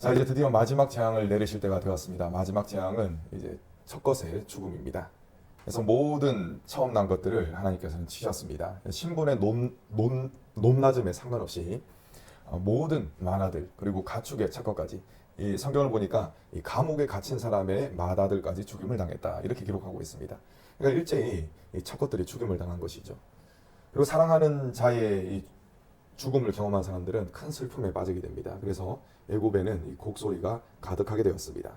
자, 이제 드디어 마지막 재앙을 내리실 때가 되었습니다. 마지막 재앙은 이제 첫 것의 죽음입니다. 그래서 모든 처음 난 것들을 하나님께서는 치셨습니다. 신분의 높낮음에 상관없이 모든 만화들 그리고 가축의 첫 것까지, 이 성경을 보니까 이 감옥에 갇힌 사람의 마다들까지 죽임을 당했다, 이렇게 기록하고 있습니다. 그러니까 일제히 이 첫 것들이 죽임을 당한 것이죠. 그리고 사랑하는 자의 이 죽음을 경험한 사람들은 큰 슬픔에 빠지게 됩니다. 그래서 애굽에는 이 곡소리가 가득하게 되었습니다.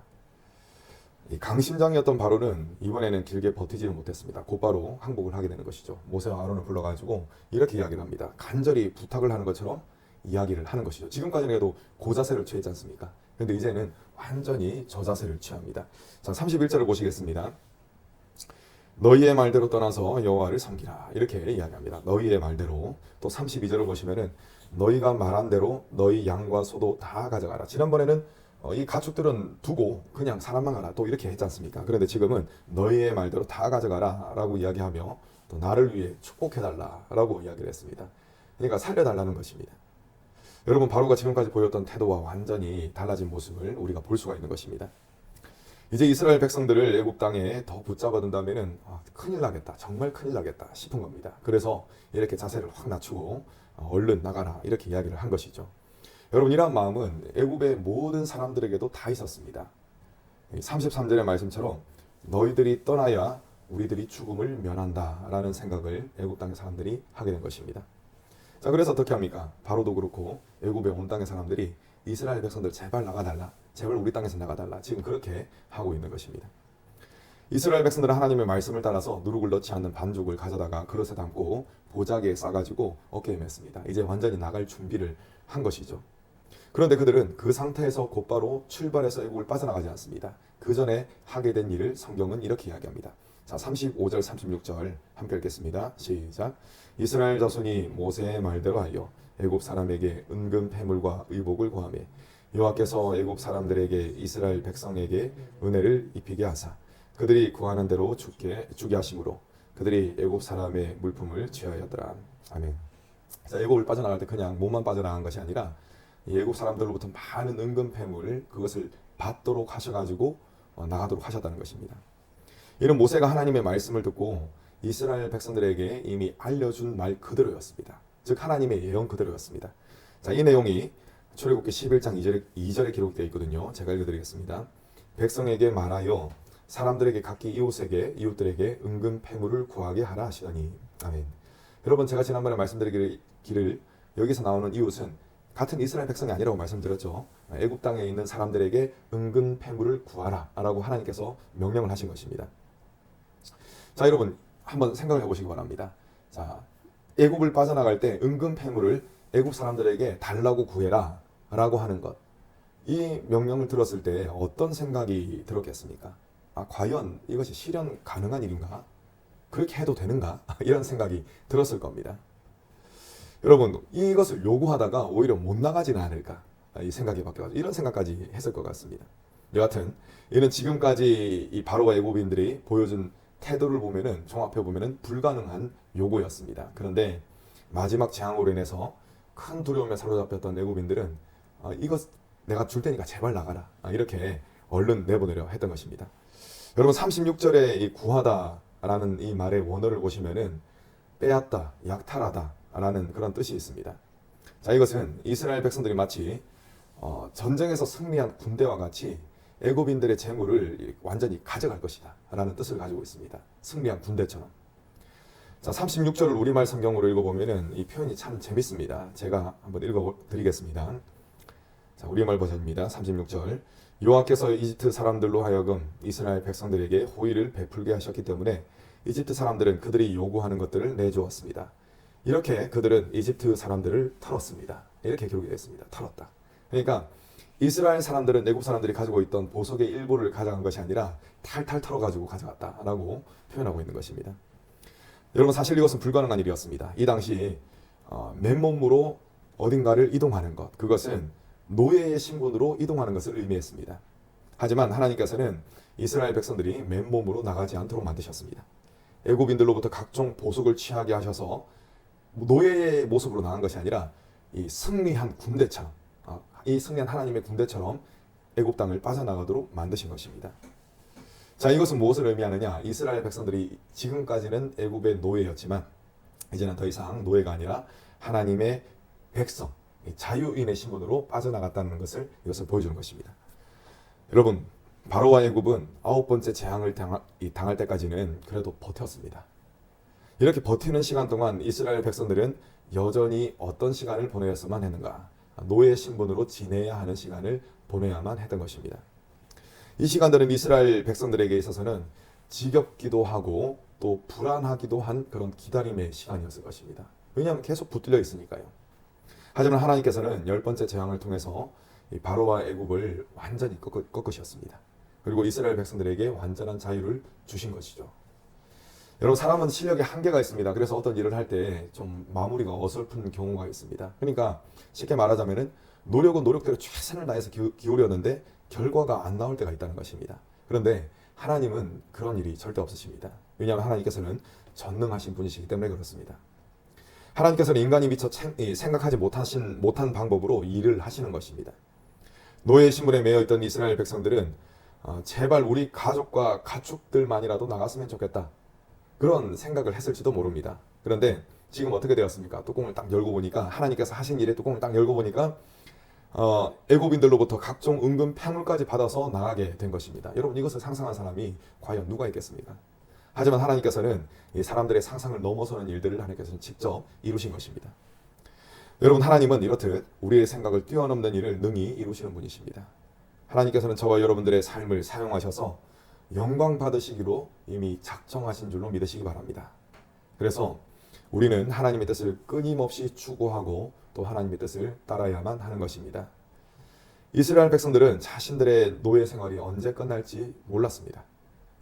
이 강심장이었던 바로는 이번에는 길게 버티지는 못했습니다. 곧바로 항복을 하게 되는 것이죠. 모세와 아론을 불러가지고 이렇게 이야기를 합니다. 간절히 부탁을 하는 것처럼 이야기를 하는 것이죠. 지금까지는 해도 고자세를 취했지 않습니까? 그런데 이제는 완전히 저자세를 취합니다. 자, 31절을 보시겠습니다. 너희의 말대로 떠나서 여호와를 섬기라, 이렇게 이야기합니다. 너희의 말대로. 또 32절을 보시면은 너희가 말한 대로 너희 양과 소도 다 가져가라. 지난번에는 이 가축들은 두고 그냥 사람만 가라, 또 이렇게 했지 않습니까? 그런데 지금은 너희의 말대로 다 가져가라 라고 이야기하며 또 나를 위해 축복해달라 라고 이야기를 했습니다. 그러니까 살려달라는 것입니다. 여러분, 바로가 지금까지 보였던 태도와 완전히 달라진 모습을 우리가 볼 수가 있는 것입니다. 이제 이스라엘 백성들을 애굽 땅에 더 붙잡아 둔다면은 큰일 나겠다, 정말 큰일 나겠다 싶은 겁니다. 그래서 이렇게 자세를 확 낮추고 얼른 나가라, 이렇게 이야기를 한 것이죠. 여러분, 이러한 마음은 애굽의 모든 사람들에게도 다 있었습니다. 33절의 말씀처럼 너희들이 떠나야 우리들이 죽음을 면한다 라는 생각을 애굽 땅의 사람들이 하게 된 것입니다. 자, 그래서 어떻게 합니까? 바로도 그렇고 애굽의 온 땅의 사람들이 이스라엘 백성들 제발 나가달라, 제발 우리 땅에서 나가달라, 지금 그렇게 하고 있는 것입니다. 이스라엘 백성들은 하나님의 말씀을 따라서 누룩을 넣지 않는 반죽을 가져다가 그릇에 담고 보자기에 싸가지고 어깨에 맸습니다. 이제 완전히 나갈 준비를 한 것이죠. 그런데 그들은 그 상태에서 곧바로 출발해서 애국을 빠져나가지 않습니다. 그 전에 하게 된 일을 성경은 이렇게 이야기합니다. 자, 35절 36절 함께 읽겠습니다. 시작. 이스라엘 자손이 모세의 말대로 하여 애굽 사람에게 은금 패물과 의복을 구하며 여호와께서 애굽 사람들에게 이스라엘 백성에게 은혜를 입히게 하사 그들이 구하는 대로 주게 하심으로 그들이 애굽 사람의 물품을 취하였더라. 아멘. 자, 애굽을 빠져나갈 때 그냥 몸만 빠져나간 것이 아니라 이 애굽 사람들로부터 많은 은금 패물, 그것을 받도록 하셔가지고 나가도록 하셨다는 것입니다. 이는 모세가 하나님의 말씀을 듣고 이스라엘 백성들에게 이미 알려준 말 그대로였습니다. 즉 하나님의 예언 그대로였습니다. 자, 이 내용이 출애굽기 11장 2절에 기록되어 있거든요. 제가 읽어드리겠습니다. 백성에게 말하여 사람들에게 각기 이웃들에게 은금 패물을 구하게 하라 하시더니. 아멘. 여러분, 제가 지난번에 말씀드리기를 여기서 나오는 이웃은 같은 이스라엘 백성이 아니라고 말씀드렸죠. 애굽 땅에 있는 사람들에게 은금 패물을 구하라 라고 하나님께서 명령을 하신 것입니다. 자, 여러분 한번 생각을 해보시기 바랍니다. 자, 애굽을 빠져나갈 때 은금 패물을 애굽 사람들에게 달라고 구해라 라고 하는 것, 이 명령을 들었을 때 어떤 생각이 들었겠습니까? 과연 이것이 실현 가능한 일인가? 그렇게 해도 되는가? 이런 생각이 들었을 겁니다. 여러분, 이것을 요구하다가 오히려 못 나가지는 않을까, 이 생각이 바뀌어가지고 이런 생각까지 했을 것 같습니다. 여하튼 이는 지금까지 이 바로와 애굽인들이 보여준 태도를 보면은, 종합해 보면은 불가능한 요구였습니다. 그런데 마지막 재앙으로 인해서 큰 두려움에 사로잡혔던 애굽인들은 이것 내가 줄 테니까 제발 나가라, 이렇게 얼른 내보내려 했던 것입니다. 여러분, 36절에 이 구하다라는 이 말의 원어를 보시면은 빼앗다, 약탈하다 라는 그런 뜻이 있습니다. 자, 이것은 이스라엘 백성들이 마치 전쟁에서 승리한 군대와 같이 애굽인들의 재물을 완전히 가져갈 것이다 라는 뜻을 가지고 있습니다. 승리한 군대처럼. 자, 36절을 우리말 성경으로 읽어보면은 이 표현이 참 재밌습니다. 제가 한번 읽어드리겠습니다. 자, 우리말 버전입니다. 36절. 여호와께서 이집트 사람들로 하여금 이스라엘 백성들에게 호의를 베풀게 하셨기 때문에 이집트 사람들은 그들이 요구하는 것들을 내주었습니다. 이렇게 그들은 이집트 사람들을 털었습니다. 이렇게 기록이 되어 있습니다. 털었다. 그러니까 이스라엘 사람들은 애굽 사람들이 가지고 있던 보석의 일부를 가져간 것이 아니라 탈탈 털어가지고 가져갔다라고 표현하고 있는 것입니다. 여러분, 사실 이것은 불가능한 일이었습니다. 이 당시 맨몸으로 어딘가를 이동하는 것, 그것은 노예의 신분으로 이동하는 것을 의미했습니다. 하지만 하나님께서는 이스라엘 백성들이 맨몸으로 나가지 않도록 만드셨습니다. 애굽인들로부터 각종 보석을 취하게 하셔서 노예의 모습으로 나간 것이 아니라 이 승리한 군대처럼 이 승리한 하나님의 군대처럼 애굽 땅을 빠져나가도록 만드신 것입니다. 자, 이것은 무엇을 의미하느냐? 이스라엘 백성들이 지금까지는 애굽의 노예였지만 이제는 더 이상 노예가 아니라 하나님의 백성, 자유인의 신분으로 빠져나갔다는 것을 이것을 보여주는 것입니다. 여러분, 바로와 애굽은 9번째 재앙을 당할 때까지는 그래도 버텼습니다. 이렇게 버티는 시간 동안 이스라엘 백성들은 여전히 어떤 시간을 보내야만 했는가? 노예 신분으로 지내야 하는 시간을 보내야만 했던 것입니다. 이 시간들은 이스라엘 백성들에게 있어서는 지겹기도 하고 또 불안하기도 한 그런 기다림의 시간이었을 것입니다. 왜냐하면 계속 붙들려 있으니까요. 하지만 하나님께서는 10번째 재앙을 통해서 이 바로와 애굽을 완전히 꺾으셨습니다. 그리고 이스라엘 백성들에게 완전한 자유를 주신 것이죠. 여러분, 사람은 실력에 한계가 있습니다. 그래서 어떤 일을 할 때 좀 마무리가 어설픈 경우가 있습니다. 그러니까 쉽게 말하자면은 노력은 노력대로 최선을 다해서 기울였는데 결과가 안 나올 때가 있다는 것입니다. 그런데 하나님은 그런 일이 절대 없으십니다. 왜냐하면 하나님께서는 전능하신 분이시기 때문에 그렇습니다. 하나님께서는 인간이 미처 생각하지 못한 방법으로 일을 하시는 것입니다. 노예 신분에 매여 있던 이스라엘 백성들은 제발 우리 가족과 가축들만이라도 나갔으면 좋겠다, 그런 생각을 했을지도 모릅니다. 그런데 지금 어떻게 되었습니까? 뚜껑을 딱 열고 보니까, 하나님께서 하신 일의 뚜껑을 딱 열고 보니까 애굽인들로부터 각종 은금 폐물까지 받아서 나가게 된 것입니다. 여러분, 이것을 상상한 사람이 과연 누가 있겠습니까? 하지만 하나님께서는 이 사람들의 상상을 넘어서는 일들을 하나님께서는 직접 이루신 것입니다. 여러분, 하나님은 이렇듯 우리의 생각을 뛰어넘는 일을 능히 이루시는 분이십니다. 하나님께서는 저와 여러분들의 삶을 사용하셔서 영광 받으시기로 이미 작정하신 줄로 믿으시기 바랍니다. 그래서 우리는 하나님의 뜻을 끊임없이 추구하고 또 하나님의 뜻을 따라야만 하는 것입니다. 이스라엘 백성들은 자신들의 노예 생활이 언제 끝날지 몰랐습니다.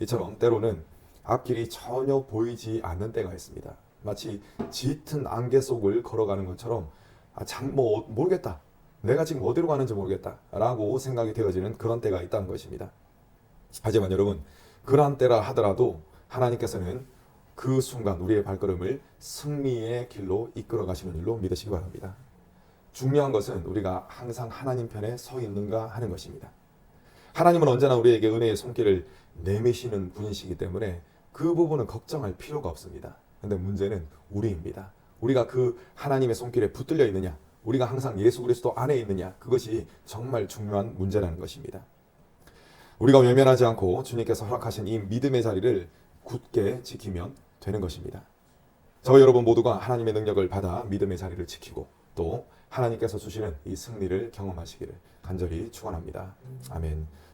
이처럼 때로는 앞길이 전혀 보이지 않는 때가 있습니다. 마치 짙은 안개 속을 걸어가는 것처럼 모르겠다, 내가 지금 어디로 가는지 모르겠다 라고 생각이 되어지는 그런 때가 있다는 것입니다. 하지만 여러분, 그러한 때라 하더라도 하나님께서는 그 순간 우리의 발걸음을 승리의 길로 이끌어 가시는 일로 믿으시기 바랍니다. 중요한 것은 우리가 항상 하나님 편에 서 있는가 하는 것입니다. 하나님은 언제나 우리에게 은혜의 손길을 내미시는 분이시기 때문에 그 부분은 걱정할 필요가 없습니다. 그런데 문제는 우리입니다. 우리가 그 하나님의 손길에 붙들려 있느냐, 우리가 항상 예수 그리스도 안에 있느냐, 그것이 정말 중요한 문제라는 것입니다. 우리가 외면하지 않고 주님께서 허락하신 이 믿음의 자리를 굳게 지키면 되는 것입니다. 저와 여러분 모두가 하나님의 능력을 받아 믿음의 자리를 지키고 또 하나님께서 주시는 이 승리를 경험하시기를 간절히 축원합니다. 아멘.